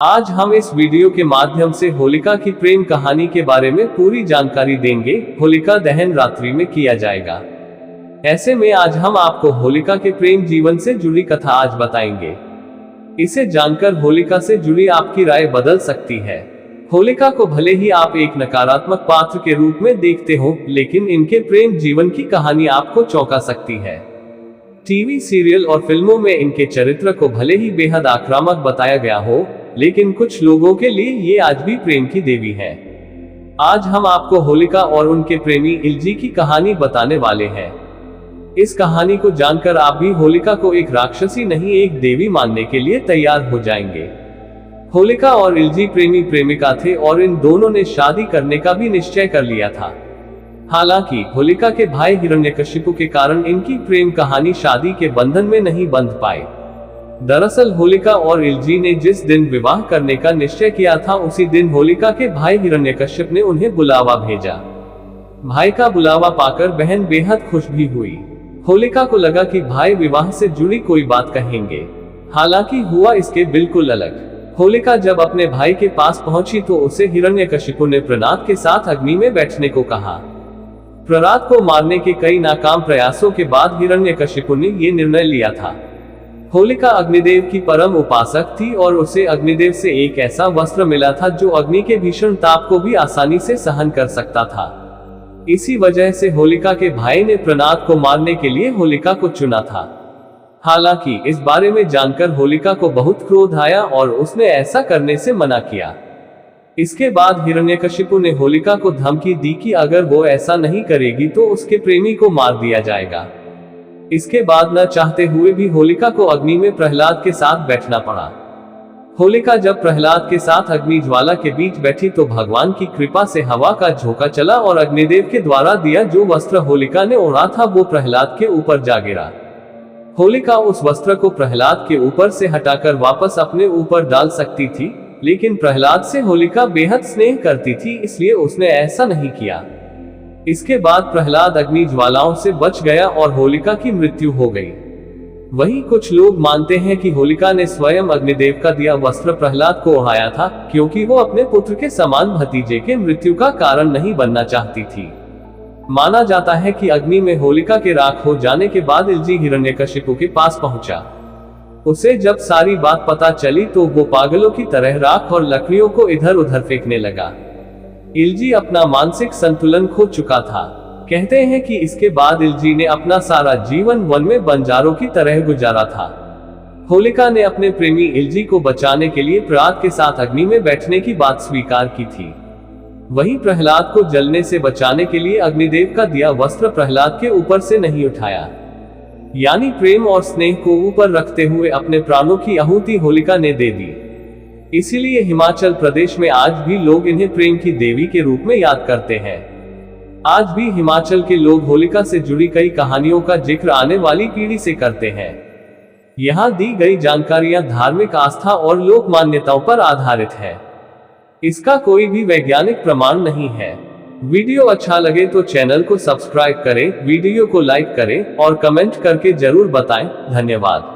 आज हम इस वीडियो के माध्यम से होलिका की प्रेम कहानी के बारे में पूरी जानकारी देंगे। होलिका दहन रात्रि में किया जाएगा। ऐसे में आज हम आपको होलिका के प्रेम जीवन से जुड़ी कथा आज बताएंगे। इसे जानकर होलिका से जुड़ी आपकी राय बदल सकती है। होलिका को भले ही आप एक नकारात्मक पात्र के रूप में देखते हो, लेकिन इनके प्रेम जीवन की कहानी आपको चौंका सकती है। टीवी सीरियल और फिल्मों में इनके चरित्र को भले ही बेहद आक्रामक बताया गया हो, लेकिन कुछ लोगों के लिए ये आज भी प्रेम की देवी है। आज हम आपको होलिका और उनके प्रेमी इल्जी की कहानी बताने वाले हैं। इस कहानी को जानकर आप भी होलिका को एक राक्षसी नहीं, एक देवी मानने के लिए तैयार हो जाएंगे। होलिका और इल्जी प्रेमी प्रेमिका थे और इन दोनों ने शादी करने का भी निश्चय कर लिया था। हालांकि होलिका के भाई हिरण्यकशिपु के कारण इनकी प्रेम कहानी शादी के बंधन में नहीं बंध पाई। दरअसल होलिका और इल्जी ने जिस दिन विवाह करने का निश्चय किया था, उसी दिन होलिका के भाई हिरण्यकश्यप ने उन्हें बुलावा भेजा। भाई का बुलावा पाकर बहन बेहद खुश भी हुई। होलिका को लगा कि भाई विवाह से जुड़ी कोई बात कहेंगे, हालांकि हुआ इसके बिल्कुल अलग। होलिका जब अपने भाई के पास पहुंची तो उसे हिरण्यकशिपु ने प्रहलाद के साथ अग्नि में बैठने को कहा। प्रहलाद को मारने के कई नाकाम प्रयासों के बाद हिरण्यकशिपु ने ये निर्णय लिया था। होलिका अग्निदेव की परम उपासक थी और उसे अग्निदेव से एक ऐसा वस्त्र मिला था जो अग्नि के भीषण ताप को भी आसानी से सहन कर सकता था। इसी वजह से होलिका के भाई ने प्रहलाद को मारने के लिए होलिका को चुना था। हालांकि इस बारे में जानकर होलिका को बहुत क्रोध आया और उसने ऐसा करने से मना किया। इसके बाद हिरण्यकशिपु ने होलिका को धमकी दी कि अगर वो ऐसा नहीं करेगी तो उसके प्रेमी को मार दिया जाएगा। इसके बाद न चाहते हुए भी होलिका को अग्नि में प्रहलाद के साथ बैठना पड़ा। होलिका जब प्रहलाद के साथ अग्नि ज्वाला के बीच बैठी तो भगवान की कृपा से हवा का झोंका चला और अग्निदेव के द्वारा दिया जो वस्त्र होलिका ने ओढ़ा था वो प्रहलाद के ऊपर जा गिरा। होलिका उस वस्त्र को प्रहलाद के ऊपर से हटाकर वापस अपने ऊपर डाल सकती थी, लेकिन प्रहलाद से होलिका बेहद स्नेह करती थी, इसलिए उसने ऐसा नहीं किया। इसके बाद प्रहलाद अग्नि ज्वालाओं से बच गया और होलिका की मृत्यु हो गई। वहीं कुछ लोग मानते हैं कि होलिका ने स्वयं अग्निदेव का दिया वस्त्र प्रहलाद को ओढ़ाया था, क्योंकि वो अपने पुत्र के समान भतीजे के मृत्यु का कारण नहीं बनना चाहती थी। माना जाता है कि अग्नि में होलिका के राख हो जाने के बाद इल्जी हिरण्यकशिपु के पास पहुंचा। उसे जब सारी बात पता चली तो वो पागलों की तरह राख और लकड़ियों को इधर उधर फेंकने लगा। इल्जी अपना मानसिक संतुलन खो चुका था। कहते हैं कि इसके बाद इल्जी ने अपना सारा जीवन वन में बंजारों की तरह गुजारा था। होलिका ने अपने प्रेमी इल्जी को बचाने के लिए प्रहलाद के साथ अग्नि में बैठने की बात स्वीकार की थी। वहीं प्रहलाद को जलने से बचाने के लिए अग्निदेव का दिया वस्त्र प्रहलाद के ऊपर से नहीं उठाया। यानी प्रेम और स्नेह को ऊपर रखते हुए अपने प्राणों की आहुति होलिका ने दे दी। इसीलिए हिमाचल प्रदेश में आज भी लोग इन्हें प्रेम की देवी के रूप में याद करते हैं। आज भी हिमाचल के लोग होलिका से जुड़ी कई कहानियों का जिक्र आने वाली पीढ़ी से करते हैं। यहाँ दी गई जानकारियां धार्मिक आस्था और लोक मान्यताओं पर आधारित है। इसका कोई भी वैज्ञानिक प्रमाण नहीं है। वीडियो अच्छा लगे तो चैनल को सब्सक्राइब करें, वीडियो को लाइक करें और कमेंट करके जरूर बताएं। धन्यवाद।